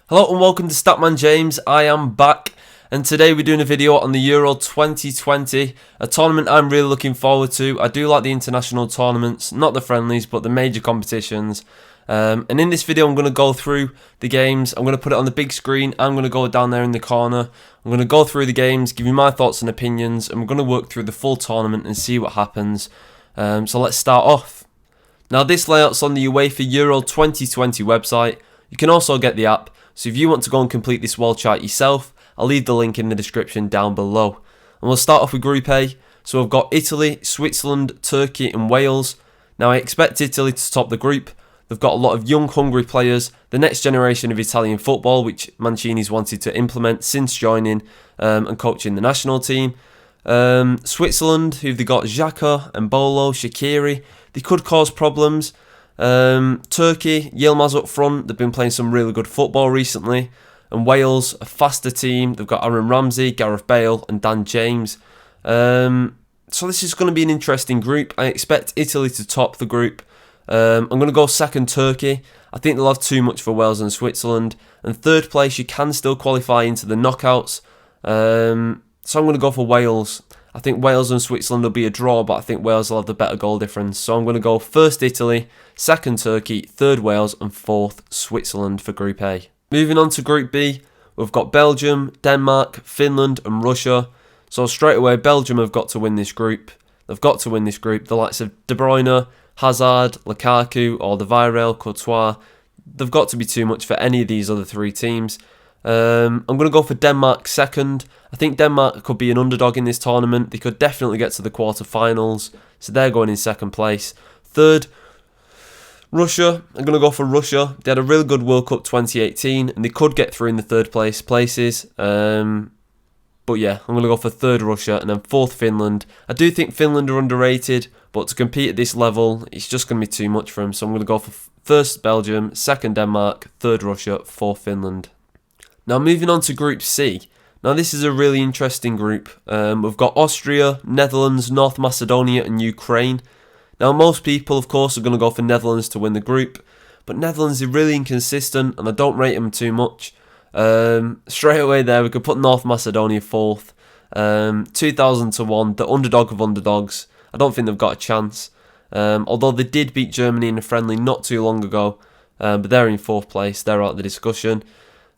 Hello and welcome to Statman James. I am back and today we're doing a video on the Euro 2020, a tournament I'm really looking forward to. I do like the international tournaments, not the friendlies but the major competitions. And in this video I'm going to go through the games. I'm going to put it on the big screen. I'm going to go down there in the corner. I'm going to go through the games, give you my thoughts and opinions, and we're going to work through the full tournament and see what happens. So let's start off. Now this layout's on the UEFA Euro 2020 website. You can also get the app. So if you want to go and complete this wall chart yourself, I'll leave the link in the description down below. And we'll start off with Group A. So we've got Italy, Switzerland, Turkey and Wales. Now I expect Italy to top the group. They've got a lot of young, hungry players, the next generation of Italian football, which Mancini's wanted to implement since joining and coaching the national team. Switzerland, who've they got Xhaka, Embolo, Shaqiri. They could cause problems. Turkey, Yilmaz up front, they've been playing some really good football recently. And Wales, a faster team, they've got Aaron Ramsey, Gareth Bale and Dan James. So this is going to be an interesting group. I expect Italy to top the group. I'm going to go second Turkey. I think they'll have too much for Wales and Switzerland. And third place, you can still qualify into the knockouts. So I'm going to go for Wales. I think Wales and Switzerland will be a draw, but I think Wales will have the better goal difference. So I'm going to go first Italy, second Turkey, third Wales and fourth Switzerland for Group A. Moving on to Group B, we've got Belgium, Denmark, Finland and Russia. So straight away, Belgium have got to win this group. They've got to win this group. The likes of De Bruyne, Hazard, Lukaku or the Alderweireld, Courtois, they've got to be too much for any of these other three teams. I'm going to go for Denmark second. I think Denmark could be an underdog in this tournament. They could definitely get to the quarterfinals, so they're going in second place. Third, Russia. I'm going to go for Russia. They had a really good World Cup 2018 and they could get through in the third place places. But yeah, I'm going to go for third Russia and then fourth Finland. I do think Finland are underrated, but to compete at this level, it's just going to be too much for them. So I'm going to go for first Belgium, second Denmark, third Russia, fourth Finland. Now moving on to Group C. Now this is a really interesting group. We've got Austria, Netherlands, North Macedonia and Ukraine. Now most people of course are going to go for Netherlands to win the group. But Netherlands are really inconsistent and I don't rate them too much. Straight away there we could put North Macedonia fourth. 2,000 to 1, the underdog of underdogs. I don't think they've got a chance. Although they did beat Germany in a friendly not too long ago. But they're in fourth place, they're out of the discussion.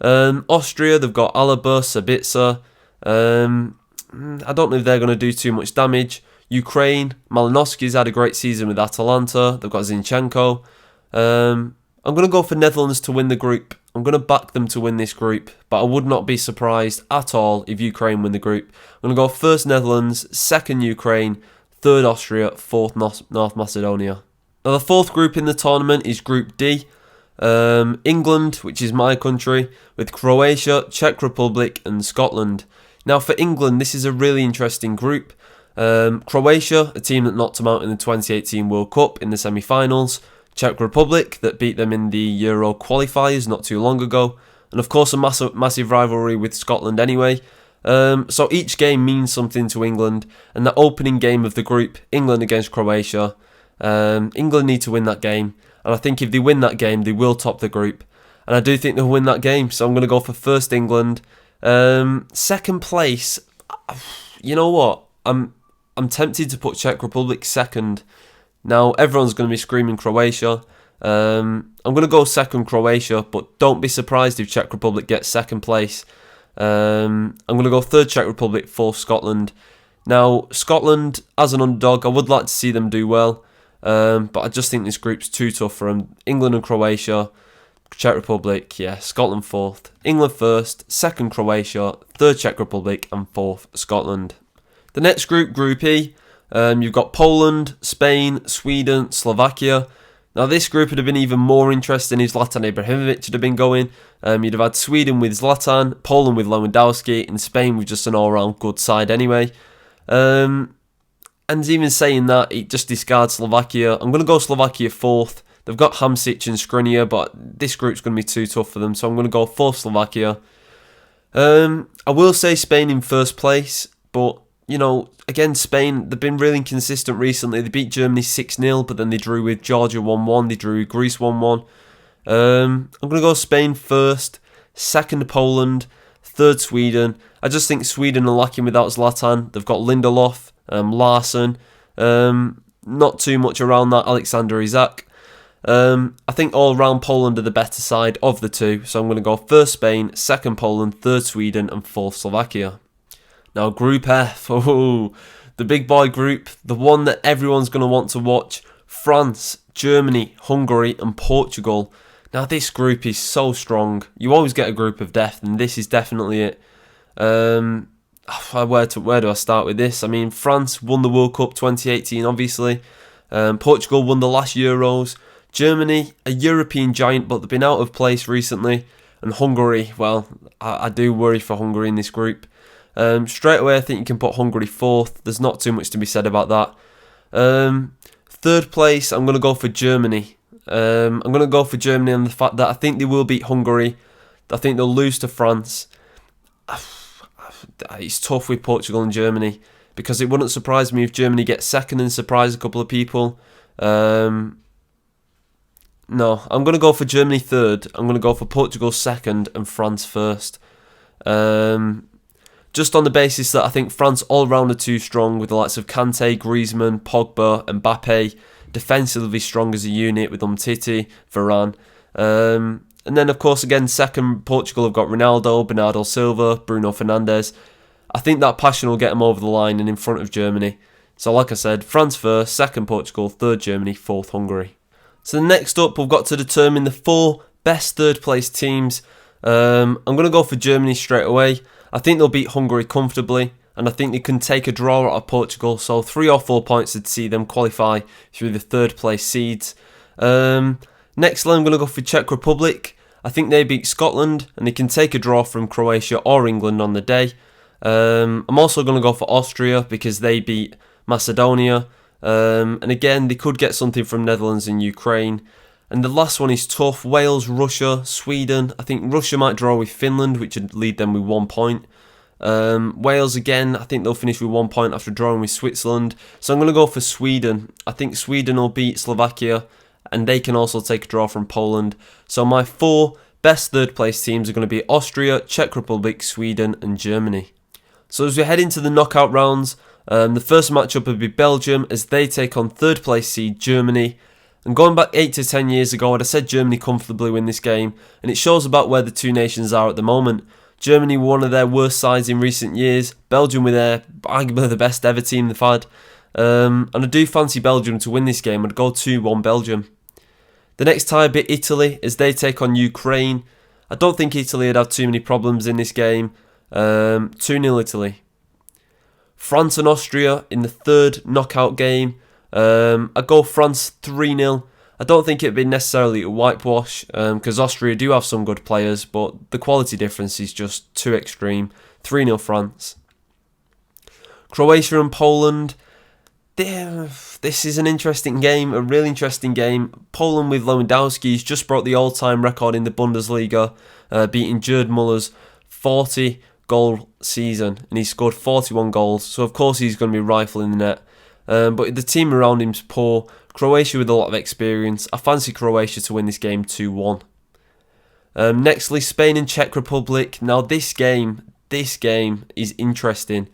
Austria, they've got Alaba, Sabitzer. I don't know if they're going to do too much damage. Ukraine, Malinowski's had a great season with Atalanta. They've got Zinchenko. I'm going to go for Netherlands to win the group. I'm going to back them to win this group, but I would not be surprised at all if Ukraine win the group. I'm going to go first Netherlands, second Ukraine, third Austria, fourth North Macedonia. Now the fourth group in the tournament is Group D. England, which is my country, with Croatia, Czech Republic and Scotland. Now for England, this is a really interesting group. Croatia, a team that knocked them out in the 2018 World Cup in the semi-finals. Czech Republic, that beat them in the Euro qualifiers not too long ago. And of course a massive rivalry with Scotland anyway. So each game means something to England. And the opening game of the group, England against Croatia. England need to win that game. And I think if they win that game, they will top the group. And I do think they'll win that game. So I'm going to go for first England. Second place, you know what? I'm tempted to put Czech Republic second. Now, everyone's going to be screaming Croatia. I'm going to go second Croatia, but don't be surprised if Czech Republic gets second place. I'm going to go third Czech Republic, fourth Scotland. Now, Scotland, as an underdog, I would like to see them do well. But I just think this group's too tough for them. England and Croatia, Czech Republic, yeah, Scotland fourth. England first, second Croatia, third Czech Republic and fourth Scotland. The next group, Group E, you've got Poland, Spain, Sweden, Slovakia. Now this group would have been even more interesting if Zlatan Ibrahimovic had been going. You'd have had Sweden with Zlatan, Poland with Lewandowski and Spain with just an all-round good side anyway. And even saying that, it just discards Slovakia. I'm going to go Slovakia fourth. They've got Hamsic and Skriniar, but this group's going to be too tough for them. So I'm going to go fourth Slovakia. I will say Spain in first place. But, you know, again, Spain, they've been really inconsistent recently. They beat Germany 6-0, but then they drew with Georgia 1-1. They drew with Greece 1-1. I'm going to go Spain first. second Poland, third Sweden. I just think Sweden are lacking without Zlatan. They've got Lindelof, Larsson, not too much around that, Alexander Isak. I think all round Poland are the better side of the two, so I'm going to go first Spain, second Poland, third Sweden and fourth Slovakia. Now Group F, the big boy group, the one that everyone's going to want to watch. France, Germany, Hungary and Portugal. Now this group is so strong. You always get a group of death and this is definitely it. Where do I start with this? I mean, France won the World Cup 2018 obviously. Portugal won the last Euros. Germany, a European giant, but they've been out of place recently. And Hungary, well, I do worry for Hungary in this group. Straight away, I think you can put Hungary fourth. There's not too much to be said about that. Third place, I'm going to go for Germany. I'm going to go for Germany on the fact that I think they will beat Hungary. I think they'll lose to France. It's tough with Portugal and Germany because it wouldn't surprise me if Germany gets second and surprise a couple of people. No, I'm going to go for Germany third. I'm going to go for Portugal second and France first. Just on the basis that I think France all round are too strong with the likes of Kante, Griezmann, Pogba and Mbappe. Defensively strong as a unit with Umtiti, Varane. And then of course again second Portugal have got Ronaldo, Bernardo Silva, Bruno Fernandes. I think that passion will get them over the line and in front of Germany. So like I said, France first, second Portugal, third Germany, fourth Hungary. So next up, we've got to determine the 4 best third place teams. I'm going to go for Germany straight away. I think they'll beat Hungary comfortably, and I think they can take a draw out of Portugal. So 3 or 4 points to see them qualify through the third place seeds. Next, I'm going to go for Czech Republic. I think they beat Scotland, and they can take a draw from Croatia or England on the day. I'm also going to go for Austria because they beat Macedonia. And again, they could get something from Netherlands and Ukraine. And the last one is tough. Wales, Russia, Sweden. I think Russia might draw with Finland, which would lead them with 1 point. Wales, again, I think they'll finish with 1 point after drawing with Switzerland. So I'm going to go for Sweden. I think Sweden will beat Slovakia, and they can also take a draw from Poland. So my 4 best third place teams are going to be Austria, Czech Republic, Sweden and Germany. So as we head into the knockout rounds, the first matchup would be Belgium as they take on third place seed Germany. And going back 8 to 10 years ago, I'd have said Germany comfortably win this game, and it shows about where the two nations are at the moment. Germany were one of their worst sides in recent years. Belgium were their arguably the best ever team they've had. And I do fancy Belgium to win this game. I'd go 2-1 Belgium. The next tie would be Italy as they take on Ukraine. I don't think Italy would have too many problems in this game. 2-0 Italy. France and Austria in the third knockout game. I go France 3-0. I don't think it'd be necessarily a whitewash because Austria do have some good players, but the quality difference is just too extreme. 3-0 France. Croatia and Poland. This is an interesting game, a really interesting game. Poland with Lewandowski has just broke the all-time record in the Bundesliga, beating Gerd Muller's 40 goal season, and he scored 41 goals, so of course he's going to be rifling the net. But the team around him's poor. Croatia with a lot of experience. I fancy Croatia to win this game 2-1. Nextly, Spain and Czech Republic. Now this game is interesting.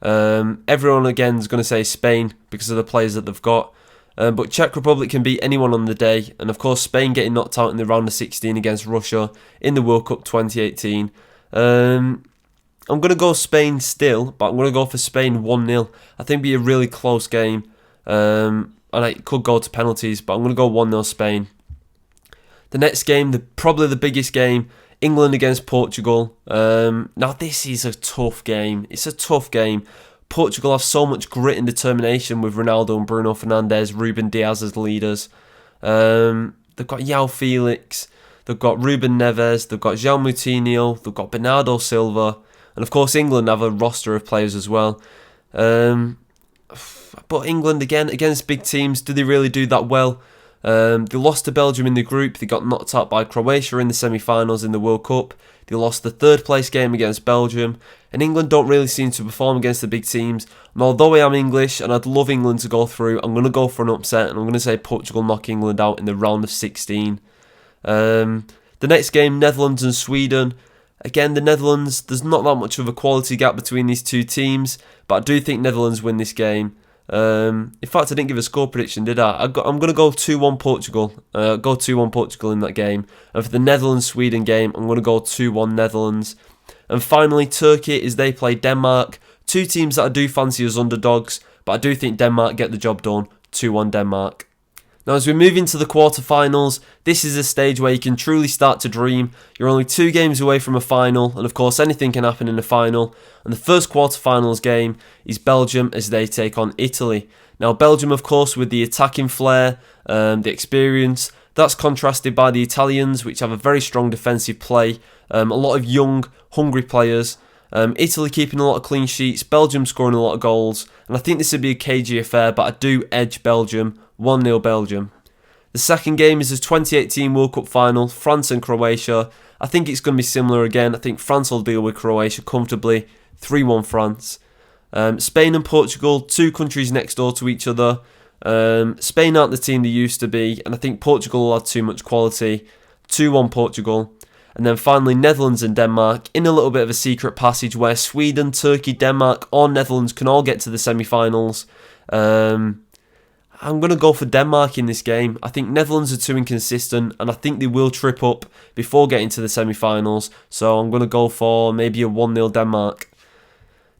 Everyone again is going to say Spain because of the players that they've got. But Czech Republic can beat anyone on the day, and of course Spain getting knocked out in the round of 16 against Russia in the World Cup 2018. I'm going to go Spain still, but I'm going to go for Spain 1-0. I think it'll be a really close game, and it could go to penalties, but I'm going to go 1-0 Spain. The next game, probably the biggest game, England against Portugal. Now this is a tough game. It's a tough game. Portugal have so much grit and determination with Ronaldo and Bruno Fernandes, Ruben Diaz as leaders. They've got João Felix, they've got Ruben Neves, they've got João Moutinho, they've got Bernardo Silva. And of course England have a roster of players as well. But England, again, against big teams, do they really do that well? They lost to Belgium in the group. They got knocked out by Croatia in the semi-finals in the World Cup. They lost the third place game against Belgium. And England don't really seem to perform against the big teams. And although I am English and I'd love England to go through, I'm going to go for an upset. And I'm going to say Portugal knock England out in the round of 16. The next game, Netherlands and Sweden. Again, the Netherlands, there's not that much of a quality gap between these two teams, but I do think Netherlands win this game. In fact, I didn't give a score prediction, did I? I'm going to go 2-1 Portugal. Go 2-1 Portugal in that game. And for the Netherlands-Sweden game, I'm going to go 2-1 Netherlands. And finally, Turkey is they play Denmark. Two teams that I do fancy as underdogs, but I do think Denmark get the job done. 2-1 Denmark. Now, as we move into the quarterfinals, this is a stage where you can truly start to dream. You're only 2 games away from a final, and of course anything can happen in a final. And the first quarterfinals game is Belgium as they take on Italy. Now, Belgium, of course, with the attacking flair, the experience, that's contrasted by the Italians, which have a very strong defensive play, a lot of young, hungry players. Italy keeping a lot of clean sheets, Belgium scoring a lot of goals, and I think this would be a cagey affair, but I do edge Belgium. 1-0 Belgium. The second game is the 2018 World Cup final, France and Croatia. I think it's going to be similar again. I think France will deal with Croatia comfortably. 3-1 France. Spain and Portugal, 2 countries next door to each other. Spain aren't the team they used to be, and I think Portugal will have too much quality. 2-1 Portugal. And then finally, Netherlands and Denmark in a little bit of a secret passage where Sweden, Turkey, Denmark or Netherlands can all get to the semi-finals. I'm going to go for Denmark in this game. I think Netherlands are too inconsistent and I think they will trip up before getting to the semi-finals. So I'm going to go for maybe a 1-0 Denmark.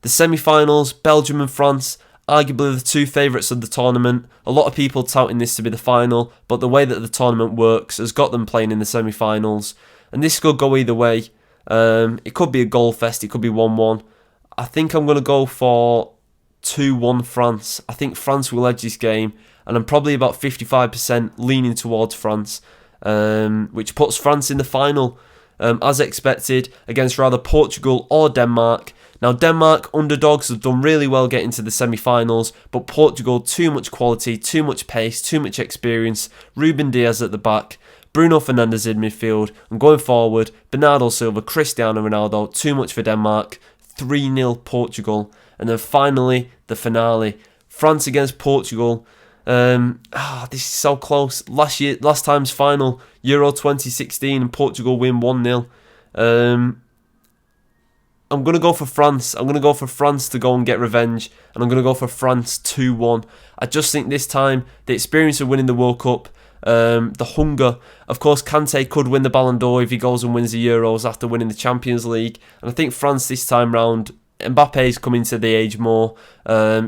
The semi-finals, Belgium and France, arguably the 2 favourites of the tournament. A lot of people touting this to be the final, but the way that the tournament works has got them playing in the semi-finals. And this could go either way. It could be a goal fest, it could be 1-1. I think I'm going to go for 2-1 France. I think France will edge this game, and I'm probably about 55% leaning towards France, which puts France in the final, as expected, against rather Portugal or Denmark. Now, Denmark, underdogs, have done really well getting to the semi-finals, but Portugal, too much quality, too much pace, too much experience. Ruben Diaz at the back, Bruno Fernandes in midfield, and going forward, Bernardo Silva, Cristiano Ronaldo, too much for Denmark. 3-0 Portugal. And then finally, the finale, France against Portugal. This is so close. Last time's final, Euro 2016, and Portugal win 1-0. I'm going to go for France. I'm going to go for France to go and get revenge. And I'm going to go for France 2-1. I just think this time, the experience of winning the World Cup, the hunger. Of course, Kante could win the Ballon d'Or if he goes and wins the Euros after winning the Champions League. And I think France this time round, Mbappe's coming to the age more.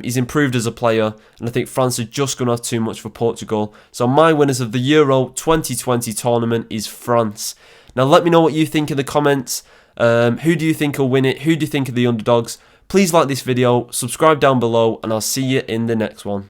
He's improved as a player, and I think France are just going to have too much for Portugal. So my winners of the Euro 2020 tournament is France. Now let me know what you think in the comments. Who do you think will win it? Who do you think are the underdogs? Please like this video, subscribe down below, and I'll see you in the next one.